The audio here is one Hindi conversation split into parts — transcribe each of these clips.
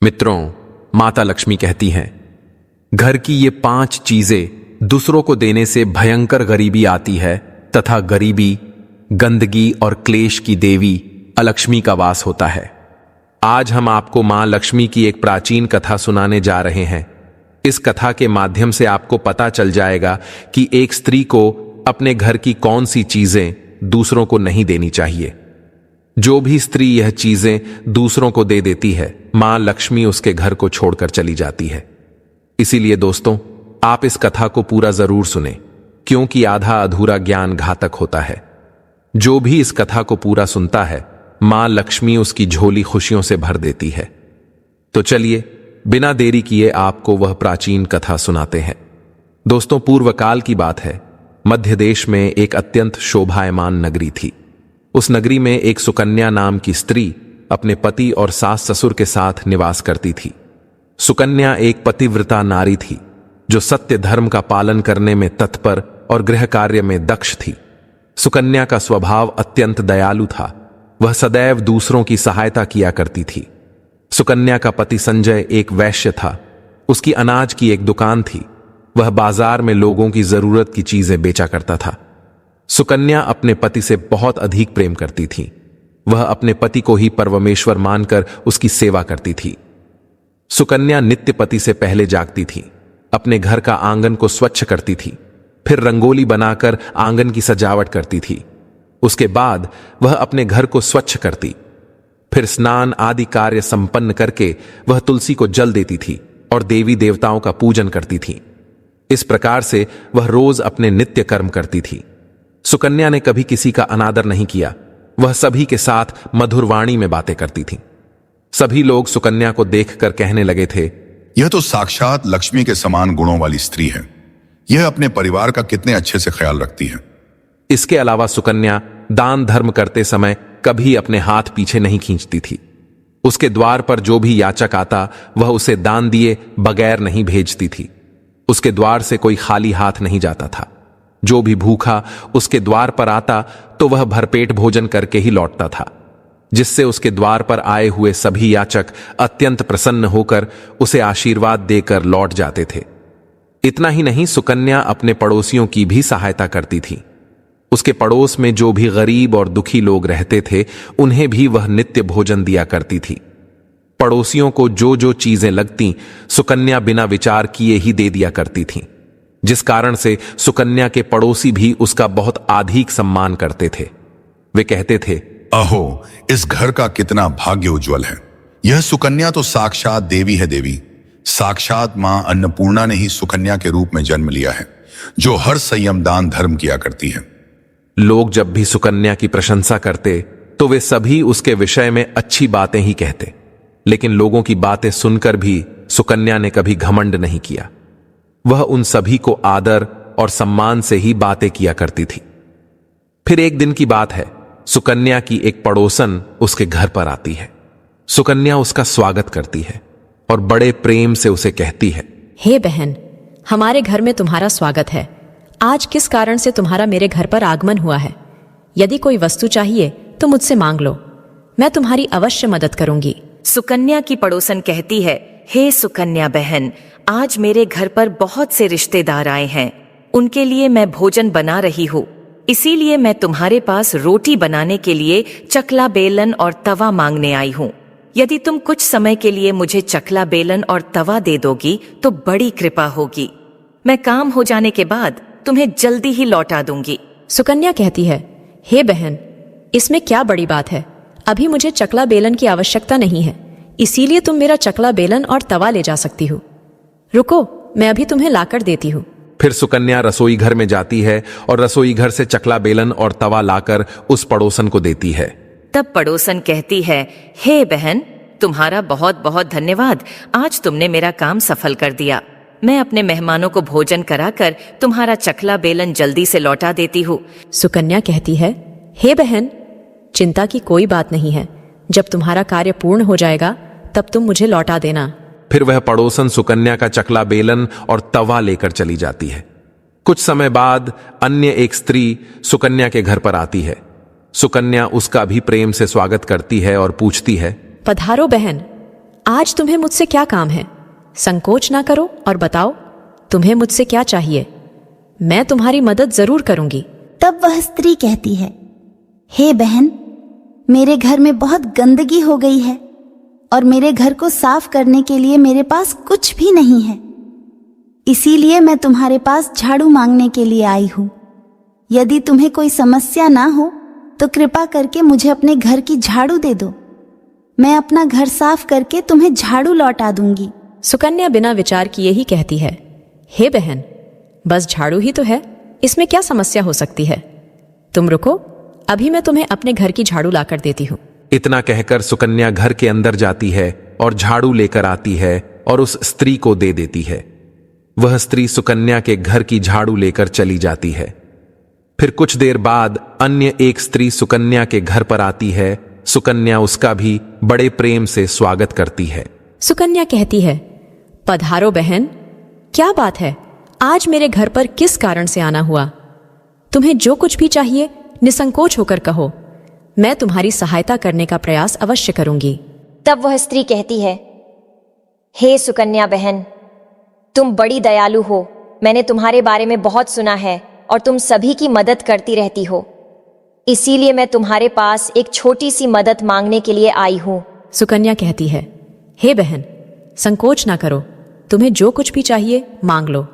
मित्रों, माता लक्ष्मी कहती हैं, घर की ये 5 चीजें दूसरों को देने से भयंकर गरीबी आती है तथा गरीबी, गंदगी और क्लेश की देवी अलक्ष्मी का वास होता है। आज हम आपको मां लक्ष्मी की एक प्राचीन कथा सुनाने जा रहे हैं। इस कथा के माध्यम से आपको पता चल जाएगा कि एक स्त्री को अपने घर की कौन सी चीजें दूसरों को नहीं देनी चाहिए। जो भी स्त्री यह चीजें दूसरों को दे देती है, मां लक्ष्मी उसके घर को छोड़कर चली जाती है। इसीलिए दोस्तों, आप इस कथा को पूरा जरूर सुने, क्योंकि आधा अधूरा ज्ञान घातक होता है। जो भी इस कथा को पूरा सुनता है, मां लक्ष्मी उसकी झोली खुशियों से भर देती है। तो चलिए बिना देरी किए आपको वह प्राचीन कथा सुनाते हैं। दोस्तों, पूर्व काल की बात है। मध्य देश में एक अत्यंत शोभायमान नगरी थी। उस नगरी में एक सुकन्या नाम की स्त्री अपने पति और सास ससुर के साथ निवास करती थी। सुकन्या एक पतिव्रता नारी थी जो सत्य धर्म का पालन करने में तत्पर और गृह कार्य में दक्ष थी। सुकन्या का स्वभाव अत्यंत दयालु था। वह सदैव दूसरों की सहायता किया करती थी। सुकन्या का पति संजय एक वैश्य था। उसकी अनाज की एक दुकान थी। वह बाजार में लोगों की जरूरत की चीजें बेचा करता था। सुकन्या अपने पति से बहुत अधिक प्रेम करती थी। वह अपने पति को ही परमेश्वर मानकर उसकी सेवा करती थी। सुकन्या नित्य पति से पहले जागती थी, अपने घर का आंगन को स्वच्छ करती थी, फिर रंगोली बनाकर आंगन की सजावट करती थी। उसके बाद वह अपने घर को स्वच्छ करती, फिर स्नान आदि कार्य संपन्न करके वह तुलसी को जल देती थी और देवी देवताओं का पूजन करती थी। इस प्रकार से वह रोज अपने नित्य कर्म करती थी। सुकन्या ने कभी किसी का अनादर नहीं किया। वह सभी के साथ मधुर वाणी में बातें करती थी। सभी लोग सुकन्या को देखकर कहने लगे थे, यह तो साक्षात लक्ष्मी के समान गुणों वाली स्त्री है। यह अपने परिवार का कितने अच्छे से ख्याल रखती है। इसके अलावा सुकन्या दान धर्म करते समय कभी अपने हाथ पीछे नहीं खींचती थी। उसके द्वार पर जो भी याचक आता, वह उसे दान दिए बगैर नहीं भेजती थी। उसके द्वार से कोई खाली हाथ नहीं जाता था। जो भी भूखा उसके द्वार पर आता तो वह भरपेट भोजन करके ही लौटता था, जिससे उसके द्वार पर आए हुए सभी याचक अत्यंत प्रसन्न होकर उसे आशीर्वाद देकर लौट जाते थे। इतना ही नहीं, सुकन्या अपने पड़ोसियों की भी सहायता करती थी। उसके पड़ोस में जो भी गरीब और दुखी लोग रहते थे, उन्हें भी वह नित्य भोजन दिया करती थी। पड़ोसियों को जो जो चीजें लगती, सुकन्या बिना विचार किए ही दे दिया करती थी, जिस कारण से सुकन्या के पड़ोसी भी उसका बहुत अधिक सम्मान करते थे। वे कहते थे, अहो, इस घर का कितना भाग्य उज्जवल है। यह सुकन्या तो साक्षात देवी है। देवी साक्षात मां अन्नपूर्णा ने ही सुकन्या के रूप में जन्म लिया है, जो हर संयम दान धर्म किया करती है। लोग जब भी सुकन्या की प्रशंसा करते तो वे सभी उसके विषय में अच्छी बातें ही कहते, लेकिन लोगों की बातें सुनकर भी सुकन्या ने कभी घमंड नहीं किया। वह उन सभी को आदर और सम्मान से ही बातें किया करती थी। फिर एक दिन की बात है, सुकन्या की एक पड़ोसन उसके घर पर आती है। सुकन्या उसका स्वागत करती है और बड़े प्रेम से उसे कहती है, हे बहन, हमारे घर में तुम्हारा स्वागत है। आज किस कारण से तुम्हारा मेरे घर पर आगमन हुआ है? यदि कोई वस्तु चाहिए तो मुझसे मांग लो, मैं तुम्हारी अवश्य मदद करूंगी। सुकन्या की पड़ोसन कहती है, हे सुकन्या बहन, आज मेरे घर पर बहुत से रिश्तेदार आए हैं। उनके लिए मैं भोजन बना रही हूँ, इसीलिए मैं तुम्हारे पास रोटी बनाने के लिए चकला बेलन और तवा मांगने आई हूँ। यदि तुम कुछ समय के लिए मुझे चकला बेलन और तवा दे दोगी तो बड़ी कृपा होगी। मैं काम हो जाने के बाद तुम्हें जल्दी ही लौटा दूंगी। सुकन्या कहती है, हे बहन, इसमें क्या बड़ी बात है? अभी मुझे चकला बेलन की आवश्यकता नहीं है, इसीलिए तुम मेरा चकला बेलन और तवा ले जा सकती हो। रुको, मैं अभी तुम्हें लाकर देती हूँ। फिर सुकन्या रसोई घर में जाती है और रसोई घर से चकला बेलन और तवा लाकर उस पड़ोसन को देती है। तब पड़ोसन कहती है, हे बहन, तुम्हारा बहुत बहुत धन्यवाद। आज तुमने मेरा काम सफल कर दिया। मैं अपने मेहमानों को भोजन कराकर तुम्हारा चकला बेलन जल्दी से लौटा देती हूँ। सुकन्या कहती है, हे बहन, चिंता की कोई बात नहीं है। जब तुम्हारा कार्य पूर्ण हो जाएगा तब तुम मुझे लौटा देना। फिर वह पड़ोसन सुकन्या का चकला बेलन और तवा लेकर चली जाती है। कुछ समय बाद अन्य एक स्त्री सुकन्या के घर पर आती है। सुकन्या उसका भी प्रेम से स्वागत करती है और पूछती है, पधारो बहन, आज तुम्हें मुझसे क्या काम है? संकोच ना करो और बताओ तुम्हें मुझसे क्या चाहिए। मैं तुम्हारी मदद जरूर करूंगी। तब वह स्त्री कहती है, हे बहन, मेरे घर में बहुत गंदगी हो गई है और मेरे घर को साफ करने के लिए मेरे पास कुछ भी नहीं है। इसीलिए मैं तुम्हारे पास झाड़ू मांगने के लिए आई हूं। यदि तुम्हें कोई समस्या ना हो तो कृपा करके मुझे अपने घर की झाड़ू दे दो। मैं अपना घर साफ करके तुम्हें झाड़ू लौटा दूंगी। सुकन्या बिना विचार किए ही कहती है, हे बहन, बस झाड़ू ही तो है, इसमें क्या समस्या हो सकती है? तुम रुको, अभी मैं तुम्हें अपने घर की झाड़ू लाकर देती हूँ। इतना कहकर सुकन्या घर के अंदर जाती है और झाड़ू लेकर आती है और उस स्त्री को दे देती है। वह स्त्री सुकन्या के घर की झाड़ू लेकर चली जाती है। फिर कुछ देर बाद अन्य एक स्त्री सुकन्या के घर पर आती है। सुकन्या उसका भी बड़े प्रेम से स्वागत करती है। सुकन्या कहती है, पधारो बहन, क्या बात है, आज मेरे घर पर किस कारण से आना हुआ? तुम्हें जो कुछ भी चाहिए निसंकोच होकर कहो, मैं तुम्हारी सहायता करने का प्रयास अवश्य करूंगी। तब वह स्त्री कहती है, हे सुकन्या बहन, तुम बड़ी दयालु हो। मैंने तुम्हारे बारे में बहुत सुना है और तुम सभी की मदद करती रहती हो। इसीलिए मैं तुम्हारे पास एक छोटी सी मदद मांगने के लिए आई हूं। सुकन्या कहती है, हे बहन, संकोच ना करो, तुम्हें जो कुछ भी चाहिए मांग लो।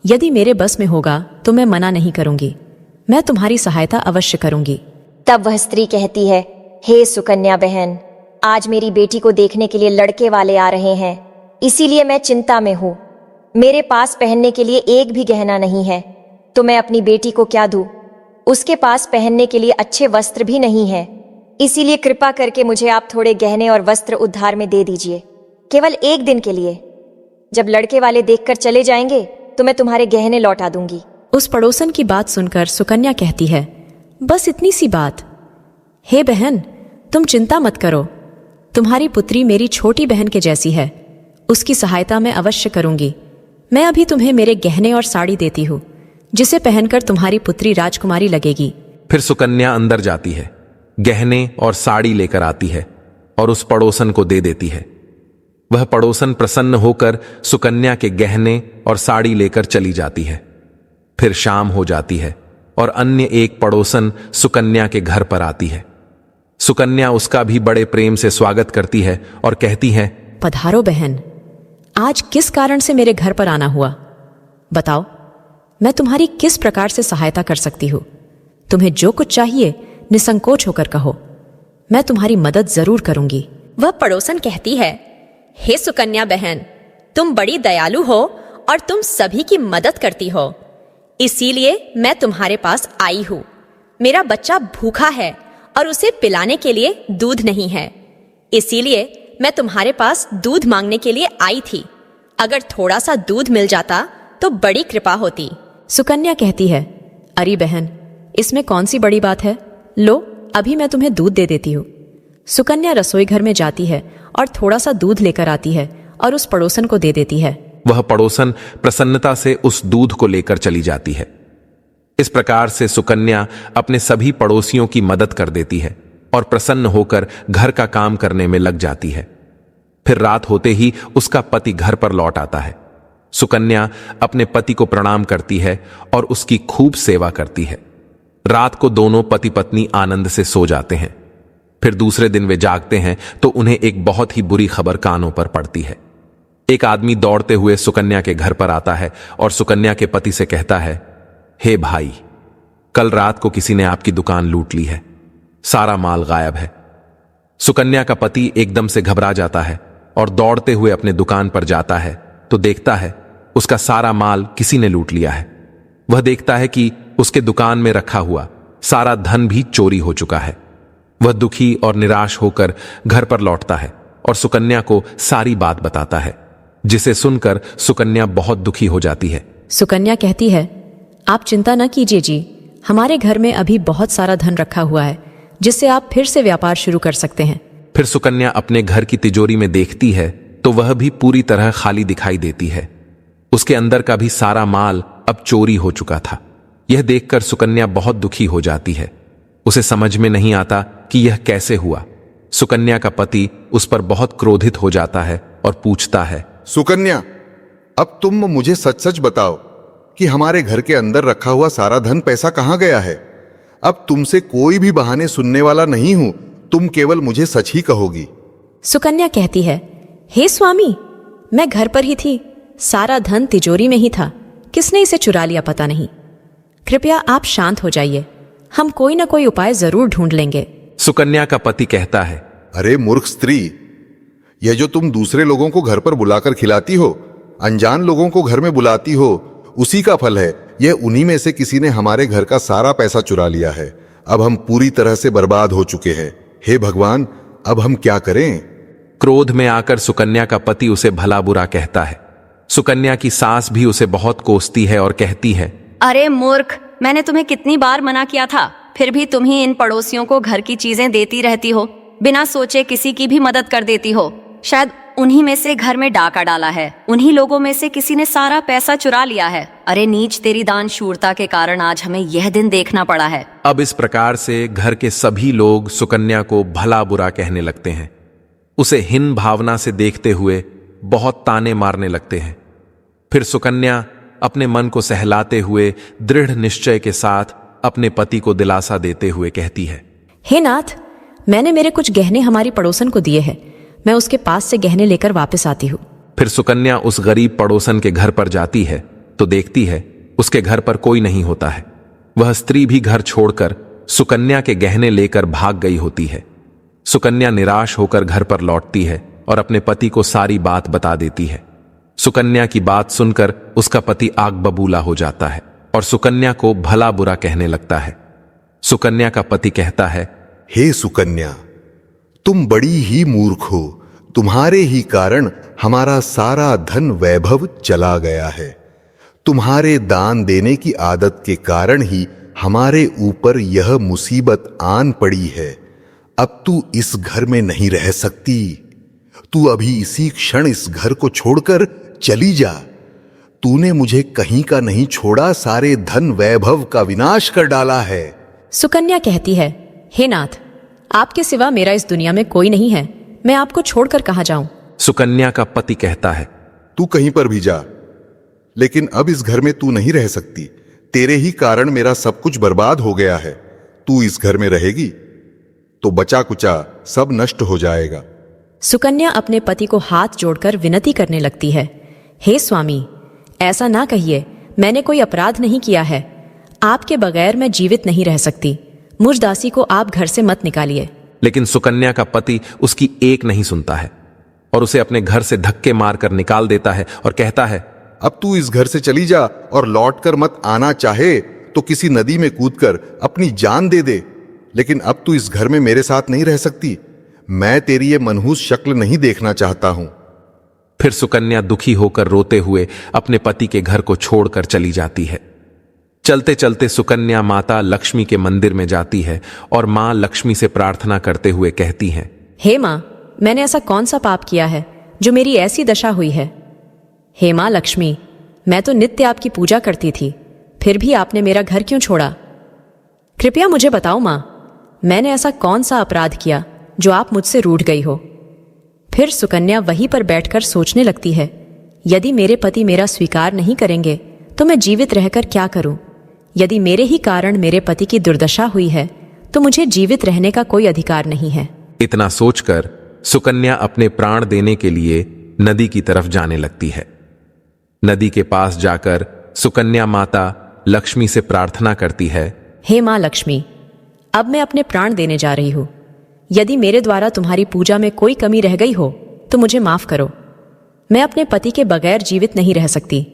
यदि मेरे बस में होगा तो मैं मना नहीं करूंगी। मैं तुम्हारी सहायता अवश्य करूंगी। तब वह स्त्री कहती है, हे सुकन्या बहन, आज मेरी बेटी को देखने के लिए लड़के वाले आ रहे हैं, इसीलिए मैं चिंता में हूं। मेरे पास पहनने के लिए एक भी गहना नहीं है, तो मैं अपनी बेटी को क्या दूं? उसके पास पहनने के लिए अच्छे वस्त्र भी नहीं है। इसीलिए कृपा करके मुझे आप थोड़े गहने और वस्त्र उधार में दे दीजिए, केवल एक दिन के लिए। जब लड़के वाले देखकर चले जाएंगे तो मैं तुम्हारे गहने लौटा दूंगी। उस पड़ोसन की बात सुनकर सुकन्या कहती है, बस इतनी सी बात? हे बहन, तुम चिंता मत करो, तुम्हारी पुत्री मेरी छोटी बहन के जैसी है, उसकी सहायता मैं अवश्य करूंगी। मैं अभी तुम्हें मेरे गहने और साड़ी देती हूँ, जिसे पहनकर तुम्हारी पुत्री राजकुमारी लगेगी। फिर सुकन्या अंदर जाती है, गहने और साड़ी लेकर आती है और उस पड़ोसन को दे देती है। वह पड़ोसन प्रसन्न होकर सुकन्या के गहने और साड़ी लेकर चली जाती है। फिर शाम हो जाती है और अन्य एक पड़ोसन सुकन्या के घर पर आती है। सुकन्या उसका भी बड़े प्रेम से स्वागत करती है और कहती है, पधारो बहन, आज किस कारण से मेरे घर पर आना हुआ? बताओ, मैं तुम्हारी किस प्रकार से सहायता कर सकती हूँ? तुम्हें जो कुछ चाहिए निसंकोच होकर कहो, मैं तुम्हारी मदद जरूर करूंगी। वह पड़ोसन कहती है, हे सुकन्या बहन, तुम बड़ी दयालु हो और तुम सभी की मदद करती हो, इसीलिए मैं तुम्हारे पास आई हूं। मेरा बच्चा भूखा है और उसे पिलाने के लिए दूध नहीं है, इसीलिए मैं तुम्हारे पास दूध मांगने के लिए आई थी। अगर थोड़ा सा दूध मिल जाता तो बड़ी कृपा होती। सुकन्या कहती है, अरे बहन, इसमें कौन सी बड़ी बात है? लो, अभी मैं तुम्हें दूध दे देती हूँ। सुकन्या रसोई घर में जाती है और थोड़ा सा दूध लेकर आती है और उस पड़ोसन को दे देती है। वह पड़ोसन प्रसन्नता से उस दूध को लेकर चली जाती है। इस प्रकार से सुकन्या अपने सभी पड़ोसियों की मदद कर देती है और प्रसन्न होकर घर का काम करने में लग जाती है। फिर रात होते ही उसका पति घर पर लौट आता है। सुकन्या अपने पति को प्रणाम करती है और उसकी खूब सेवा करती है। रात को दोनों पति पत्नी आनंद से सो जाते हैं। फिर दूसरे दिन वे जागते हैं तो उन्हें एक बहुत ही बुरी खबर कानों पर पड़ती है। एक आदमी दौड़ते हुए सुकन्या के घर पर आता है और सुकन्या के पति से कहता है, हे भाई, कल रात को किसी ने आपकी दुकान लूट ली है, सारा माल गायब है। सुकन्या का पति एकदम से घबरा जाता है और दौड़ते हुए अपने दुकान पर जाता है तो देखता है उसका सारा माल किसी ने लूट लिया है। वह देखता है कि उसके दुकान में रखा हुआ सारा धन भी चोरी हो चुका है। वह दुखी और निराश होकर घर पर लौटता है और सुकन्या को सारी बात बताता है, जिसे सुनकर सुकन्या बहुत दुखी हो जाती है। सुकन्या कहती है, आप चिंता न कीजिए जी, हमारे घर में अभी बहुत सारा धन रखा हुआ है, जिससे आप फिर से व्यापार शुरू कर सकते हैं। फिर सुकन्या अपने घर की तिजोरी में देखती है तो वह भी पूरी तरह खाली दिखाई देती है। उसके अंदर का भी सारा माल अब चोरी हो चुका था। यह देखकर सुकन्या बहुत दुखी हो जाती है। उसे समझ में नहीं आता कि यह कैसे हुआ। सुकन्या का पति उस पर बहुत क्रोधित हो जाता है और पूछता है, सुकन्या, अब तुम मुझे सच सच बताओ कि हमारे घर के अंदर रखा हुआ सारा धन पैसा कहाँ गया है। अब तुमसे कोई भी बहाने सुनने वाला नहीं हूं, तुम केवल मुझे सच ही कहोगी। सुकन्या कहती है, हे स्वामी, मैं घर पर ही थी, सारा धन तिजोरी में ही था, किसने इसे चुरा लिया पता नहीं। कृपया आप शांत हो जाइए, हम कोई ना कोई उपाय जरूर ढूंढ लेंगे। सुकन्या का पति कहता है, अरे मूर्ख स्त्री, यह जो तुम दूसरे लोगों को घर पर बुलाकर खिलाती हो, अनजान लोगों को घर में बुलाती हो, उसी का फल है। यह उन्हीं में से किसी ने हमारे घर का सारा पैसा चुरा लिया है। अब हम पूरी तरह से बर्बाद हो चुके हैं। हे भगवान, अब हम क्या करें? क्रोध में आकर सुकन्या का पति उसे भला बुरा कहता है। सुकन्या की सास भी उसे बहुत कोसती है और कहती है, अरे मूर्ख, मैंने तुम्हें कितनी बार मना किया था, फिर भी तुम ही इन पड़ोसियों को घर की चीजें देती रहती हो, बिना सोचे किसी की भी मदद कर देती हो। शायद उन्हीं में से घर में डाका डाला है, उन्हीं लोगों में से किसी ने सारा पैसा चुरा लिया है। अरे नीच, तेरी दान शूरता के कारण आज हमें यह दिन देखना पड़ा है। अब इस प्रकार से घर के सभी लोग सुकन्या को भला बुरा कहने लगते हैं, उसे हीन भावना से देखते हुए बहुत ताने मारने लगते हैं। फिर सुकन्या अपने मन को सहलाते हुए दृढ़ निश्चय के साथ अपने पति को दिलासा देते हुए कहती है, हे नाथ, मैंने मेरे कुछ गहने हमारी पड़ोसन को दिए हैं, मैं उसके पास से गहने लेकर वापस आती हूँ। फिर सुकन्या उस गरीब पड़ोसन के घर पर जाती है तो देखती है उसके घर पर कोई नहीं होता है। वह स्त्री भी घर छोड़कर सुकन्या के गहने लेकर भाग गई होती है। सुकन्या निराश होकर घर पर लौटती है और अपने पति को सारी बात बता देती है। सुकन्या की बात सुनकर उसका पति आग बबूला हो जाता है और सुकन्या को भला बुरा कहने लगता है। सुकन्या का पति कहता है, हे सुकन्या, तुम बड़ी ही मूर्ख हो, तुम्हारे ही कारण हमारा सारा धन वैभव चला गया है। तुम्हारे दान देने की आदत के कारण ही हमारे ऊपर यह मुसीबत आन पड़ी है। अब तू इस घर में नहीं रह सकती, तू अभी इसी क्षण इस घर को छोड़कर चली जा। तूने मुझे कहीं का नहीं छोड़ा, सारे धन वैभव का विनाश कर डाला है। सुकन्या कहती है, हे नाथ, आपके सिवा मेरा इस दुनिया में कोई नहीं है, मैं आपको छोड़कर कहां जाऊं। सुकन्या का पति कहता है, तू कहीं पर भी जा, लेकिन अब इस घर में तू नहीं रह सकती। तेरे ही कारण मेरा सब कुछ बर्बाद हो गया है। तू इस घर में रहेगी तो बचा कुचा सब नष्ट हो जाएगा। सुकन्या अपने पति को हाथ जोड़कर विनती करने लगती है, हे स्वामी, ऐसा ना कहिए, मैंने कोई अपराध नहीं किया है। आपके बगैर मैं जीवित नहीं रह सकती, मुझ दासी को आप घर से मत निकालिए। लेकिन सुकन्या का पति उसकी एक नहीं सुनता है और उसे अपने घर से धक्के मारकर निकाल देता है और कहता है, अब तू इस घर से चली जा और लौटकर मत आना। चाहे तो किसी नदी में कूदकर अपनी जान दे दे, लेकिन अब तू इस घर में मेरे साथ नहीं रह सकती। मैं तेरी ये मनहूस शक्ल नहीं देखना चाहता हूं। फिर सुकन्या दुखी होकर रोते हुए अपने पति के घर को छोड़कर चली जाती है। चलते चलते सुकन्या माता लक्ष्मी के मंदिर में जाती है और मां लक्ष्मी से प्रार्थना करते हुए कहती हैं, हे मां, मैंने ऐसा कौन सा पाप किया है जो मेरी ऐसी दशा हुई है। हे मां लक्ष्मी, मैं तो नित्य आपकी पूजा करती थी, फिर भी आपने मेरा घर क्यों छोड़ा? कृपया मुझे बताओ मां, मैंने ऐसा कौन सा अपराध किया जो आप मुझसे रूठ गई हो। फिर सुकन्या वहीं पर बैठकर सोचने लगती है, यदि मेरे पति मेरा स्वीकार नहीं करेंगे तो मैं जीवित रहकर क्या करूं? यदि मेरे ही कारण मेरे पति की दुर्दशा हुई है तो मुझे जीवित रहने का कोई अधिकार नहीं है। इतना सोचकर सुकन्या अपने प्राण देने के लिए नदी की तरफ जाने लगती है। नदी के पास जाकर सुकन्या माता लक्ष्मी से प्रार्थना करती है, हे मां लक्ष्मी, अब मैं अपने प्राण देने जा रही हूं। यदि मेरे द्वारा तुम्हारी पूजा में कोई कमी रह गई हो तो मुझे माफ करो। मैं अपने पति के बगैर जीवित नहीं रह सकती,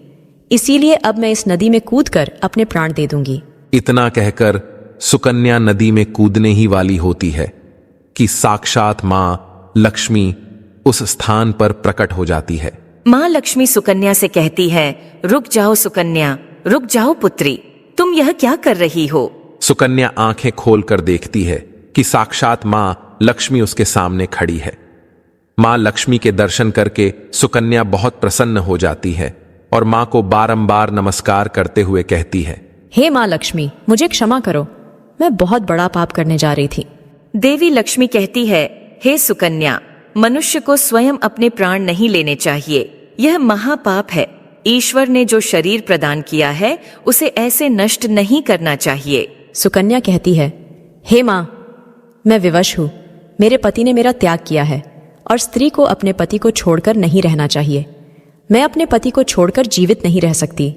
इसीलिए अब मैं इस नदी में कूदकर अपने प्राण दे दूंगी। इतना कहकर सुकन्या नदी में कूदने ही वाली होती है कि साक्षात मां लक्ष्मी उस स्थान पर प्रकट हो जाती है। माँ लक्ष्मी सुकन्या से कहती है, रुक जाओ सुकन्या, रुक जाओ पुत्री, तुम यह क्या कर रही हो? सुकन्या आंखें खोलकर देखती है कि साक्षात मां लक्ष्मी उसके सामने खड़ी है। मां लक्ष्मी के दर्शन करके सुकन्या बहुत प्रसन्न हो जाती है और मां को बारंबार नमस्कार करते हुए कहती है, हे मां लक्ष्मी, मुझे क्षमा करो, मैं बहुत बड़ा पाप करने जा रही थी। देवी लक्ष्मी कहती है, हे सुकन्या, मनुष्य को स्वयं अपने प्राण नहीं लेने चाहिए। यह महापाप है। ईश्वर ने जो शरीर प्रदान किया है उसे ऐसे नष्ट नहीं करना चाहिए। सुकन्या कहती है, हे माँ, मैं विवश हूँ। मेरे पति ने मेरा त्याग किया है और स्त्री को अपने पति को छोड़कर नहीं रहना चाहिए। मैं अपने पति को छोड़कर जीवित नहीं रह सकती,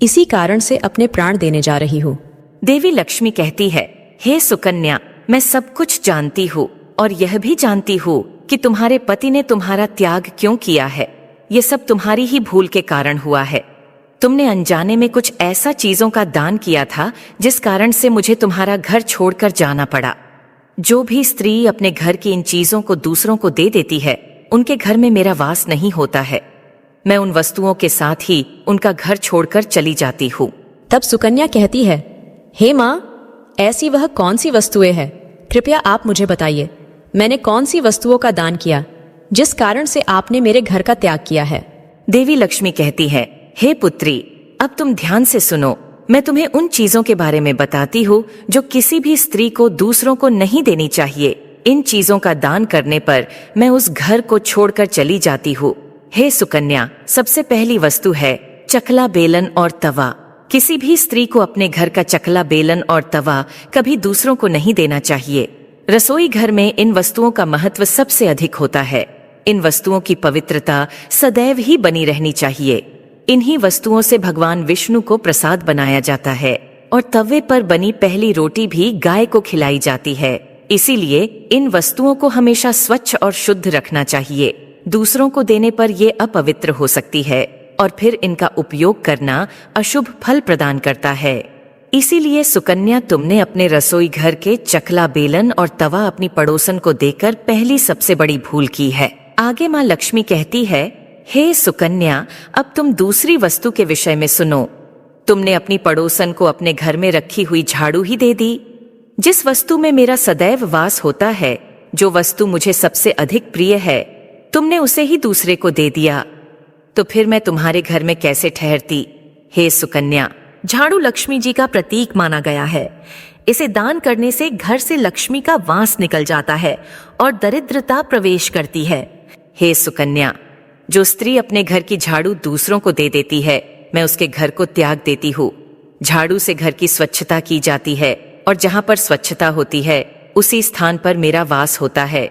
इसी कारण से अपने प्राण देने जा रही हूँ। देवी लक्ष्मी कहती है, हे सुकन्या, मैं सब कुछ जानती हूँ और यह भी जानती हूँ कि तुम्हारे पति ने तुम्हारा त्याग क्यों किया है। ये सब तुम्हारी ही भूल के कारण हुआ है। तुमने अनजाने में कुछ ऐसा चीजों का दान किया था जिस कारण से मुझे तुम्हारा घर छोड़कर जाना पड़ा। जो भी स्त्री अपने घर की इन चीजों को दूसरों को दे देती है, उनके घर में मेरा वास नहीं होता है। मैं उन वस्तुओं के साथ ही उनका घर छोड़कर चली जाती हूँ। तब सुकन्या कहती है, हे माँ, ऐसी वह कौन सी वस्तुएं हैं? कृपया आप मुझे बताइए, मैंने कौन सी वस्तुओं का दान किया जिस कारण से आपने मेरे घर का त्याग किया है? देवी लक्ष्मी कहती है, हे पुत्री, अब तुम ध्यान से सुनो। मैं तुम्हें उन चीजों के बारे में बताती हूँ जो किसी भी स्त्री को दूसरों को नहीं देनी चाहिए। इन चीजों का दान करने पर मैं उस घर को छोड़कर चली जाती हूँ। हे सुकन्या, सबसे पहली वस्तु है चकला बेलन और तवा। किसी भी स्त्री को अपने घर का चकला बेलन और तवा कभी दूसरों को नहीं देना चाहिए। रसोई घर में इन वस्तुओं का महत्व सबसे अधिक होता है। इन वस्तुओं की पवित्रता सदैव ही बनी रहनी चाहिए। इन्हीं वस्तुओं से भगवान विष्णु को प्रसाद बनाया जाता है और तवे पर बनी पहली रोटी भी गाय को खिलाई जाती है। इसीलिए इन वस्तुओं को हमेशा स्वच्छ और शुद्ध रखना चाहिए। दूसरों को देने पर ये अपवित्र हो सकती है और फिर इनका उपयोग करना अशुभ फल प्रदान करता है। इसीलिए सुकन्या, तुमने अपने रसोई घर के चकला बेलन और तवा अपनी पड़ोसन को देकर पहली सबसे बड़ी भूल की है। आगे माँ लक्ष्मी कहती है, हे सुकन्या, अब तुम दूसरी वस्तु के विषय में सुनो। तुमने अपनी पड़ोसन को अपने घर में रखी हुई झाड़ू ही दे दी। जिस वस्तु में मेरा सदैव वास होता है, जो वस्तु मुझे सबसे अधिक प्रिय है, तुमने उसे ही दूसरे को दे दिया, तो फिर मैं तुम्हारे घर में कैसे ठहरती? हे सुकन्या, झाड़ू लक्ष्मी जी का प्रतीक माना गया है। इसे दान करने से घर से लक्ष्मी का वास निकल जाता है और दरिद्रता प्रवेश करती है। हे सुकन्या, जो स्त्री अपने घर की झाड़ू दूसरों को दे देती है, मैं उसके घर को त्याग देती हूँ। झाड़ू से घर की स्वच्छता की जाती है और जहाँ पर स्वच्छता होती है उसी स्थान पर मेरा वास होता है।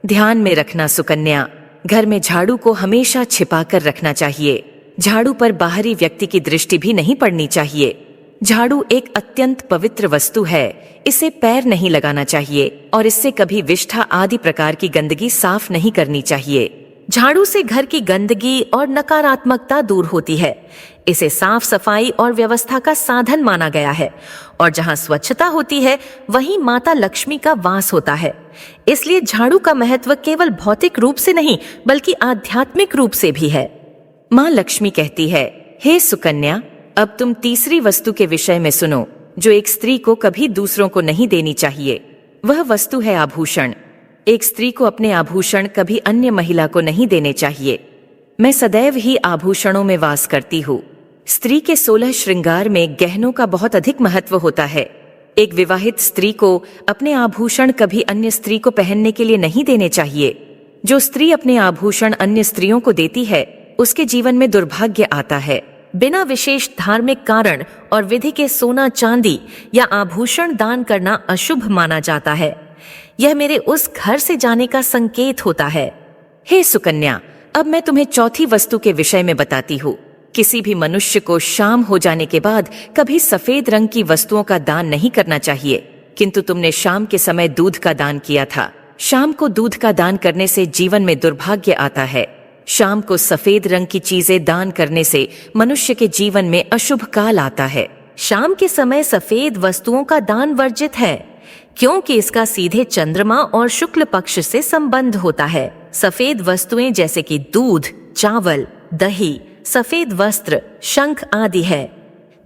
ध्यान में रखना सुकन्या, घर में झाड़ू को हमेशा छिपा कर रखना चाहिए। झाड़ू पर बाहरी व्यक्ति की दृष्टि भी नहीं पड़नी चाहिए। झाड़ू एक अत्यंत पवित्र वस्तु है। इसे पैर नहीं लगाना चाहिए और इससे कभी विष्ठा आदि प्रकार की गंदगी साफ नहीं करनी चाहिए। झाड़ू से घर की गंदगी और नकारात्मकता दूर होती है। इसे साफ सफाई और व्यवस्था का साधन माना गया है और जहाँ स्वच्छता होती है वहीं माता लक्ष्मी का वास होता है। इसलिए झाड़ू का महत्व केवल भौतिक रूप से नहीं बल्कि आध्यात्मिक रूप से भी है। माँ लक्ष्मी कहती है, हे सुकन्या, अब तुम तीसरी वस्तु के विषय में सुनो जो एक स्त्री को कभी दूसरों को नहीं देनी चाहिए। वह वस्तु है आभूषण। एक स्त्री को अपने आभूषण कभी अन्य महिला को नहीं देने चाहिए। मैं सदैव ही आभूषणों में वास करती हूँ। स्त्री के 16 श्रृंगार में गहनों का बहुत अधिक महत्व होता है। एक विवाहित स्त्री को अपने आभूषण कभी अन्य स्त्री को पहनने के लिए नहीं देने चाहिए। जो स्त्री अपने आभूषण अन्य स्त्रियों को देती है उसके जीवन में दुर्भाग्य आता है। बिना विशेष धार्मिक कारण और विधि के सोना चांदी या आभूषण दान करना अशुभ माना जाता है। यह मेरे उस घर से जाने का संकेत होता है। हे सुकन्या, अब मैं तुम्हें चौथी वस्तु के विषय में बताती हूँ। किसी भी मनुष्य को शाम हो जाने के बाद कभी सफेद रंग की वस्तुओं का दान नहीं करना चाहिए, किंतु तुमने शाम के समय दूध का दान किया था। शाम को दूध का दान करने से जीवन में दुर्भाग्य आता है। शाम को सफेद रंग की चीजें दान करने से मनुष्य के जीवन में अशुभ काल आता है। शाम के समय सफेद वस्तुओं का दान वर्जित है क्योंकि इसका सीधे चंद्रमा और शुक्ल पक्ष से संबंध होता है। सफेद वस्तुएं जैसे कि दूध, चावल, दही, सफेद वस्त्र, शंख आदि है।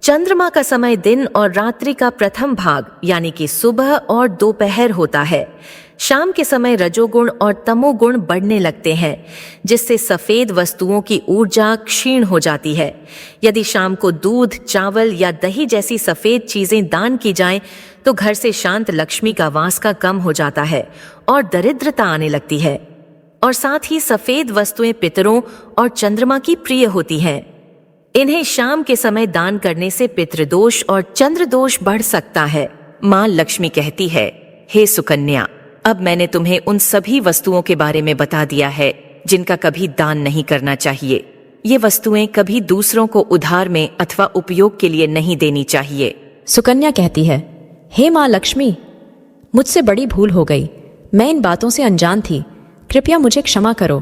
चंद्रमा का समय दिन और रात्रि का प्रथम भाग यानी कि सुबह और दोपहर होता है। शाम के समय रजोगुण और तमोगुण बढ़ने लगते हैं, जिससे सफेद वस्तुओं की ऊर्जा क्षीण हो जाती है। यदि शाम को दूध, चावल या दही जैसी सफेद चीजें दान की जाएं, तो घर से शांत लक्ष्मी का वास का कम हो जाता है और दरिद्रता आने लगती है। और साथ ही सफेद वस्तुएं पितरों और चंद्रमा की प्रिय होती हैं। इन्हें शाम के समय दान करने से पितृदोष और चंद्रदोष बढ़ सकता है। माँ लक्ष्मी कहती है, हे सुकन्या, अब मैंने तुम्हें उन सभी वस्तुओं के बारे में बता दिया है जिनका कभी दान नहीं करना चाहिए। ये वस्तुएं कभी दूसरों को उधार में अथवा उपयोग के लिए नहीं देनी चाहिए। सुकन्या कहती है, हे माँ लक्ष्मी, मुझसे बड़ी भूल हो गई। मैं इन बातों से अनजान थी। कृपया मुझे क्षमा करो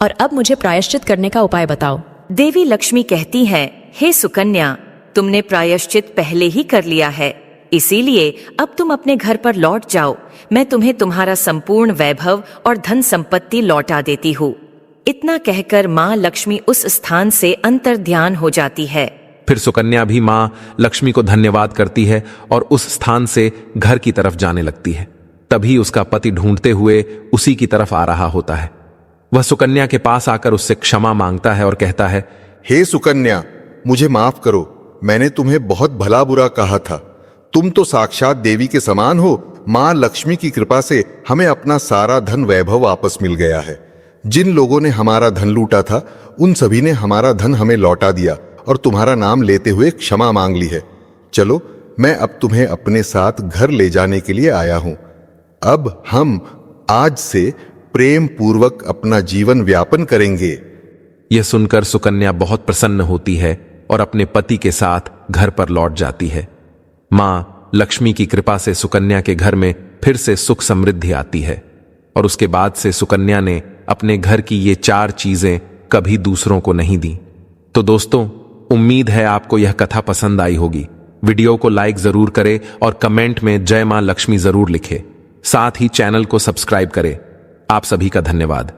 और अब मुझे प्रायश्चित करने का उपाय बताओ। देवी लक्ष्मी कहती है, हे सुकन्या, तुमने प्रायश्चित पहले ही कर लिया है, इसीलिए अब तुम अपने घर पर लौट जाओ। मैं तुम्हें तुम्हारा संपूर्ण वैभव और धन संपत्ति लौटा देती हूँ। इतना कहकर माँ लक्ष्मी उस स्थान से अंतर्ध्यान हो जाती है। फिर सुकन्या भी मां लक्ष्मी को धन्यवाद करती है और उस स्थान से घर की तरफ जाने लगती है। तभी उसका पति ढूंढते हुए उसी की तरफ आ रहा होता है। वह सुकन्या के पास आकर उससे क्षमा मांगता है और कहता है, हे सुकन्या, मुझे माफ करो। मैंने तुम्हें बहुत भला बुरा कहा था। तुम तो साक्षात देवी के समान हो। माँ लक्ष्मी की कृपा से हमें अपना सारा धन वैभव वापस मिल गया है। जिन लोगों ने हमारा धन लूटा था, उन सभी ने हमारा धन हमें लौटा दिया और तुम्हारा नाम लेते हुए क्षमा मांग ली है। चलो, मैं अब तुम्हें अपने साथ घर ले जाने के लिए आया हूं। अब हम आज से प्रेम पूर्वक अपना जीवन व्यापन करेंगे। यह सुनकर सुकन्या बहुत प्रसन्न होती है और अपने पति के साथ घर पर लौट जाती है। मां लक्ष्मी की कृपा से सुकन्या के घर में फिर से सुख समृद्धि आती है और उसके बाद से सुकन्या ने अपने घर की ये 4 चीजें कभी दूसरों को नहीं दी। तो दोस्तों, उम्मीद है आपको यह कथा पसंद आई होगी। वीडियो को लाइक जरूर करें और कमेंट में जय मां लक्ष्मी जरूर लिखें। साथ ही चैनल को सब्सक्राइब करें। आप सभी का धन्यवाद।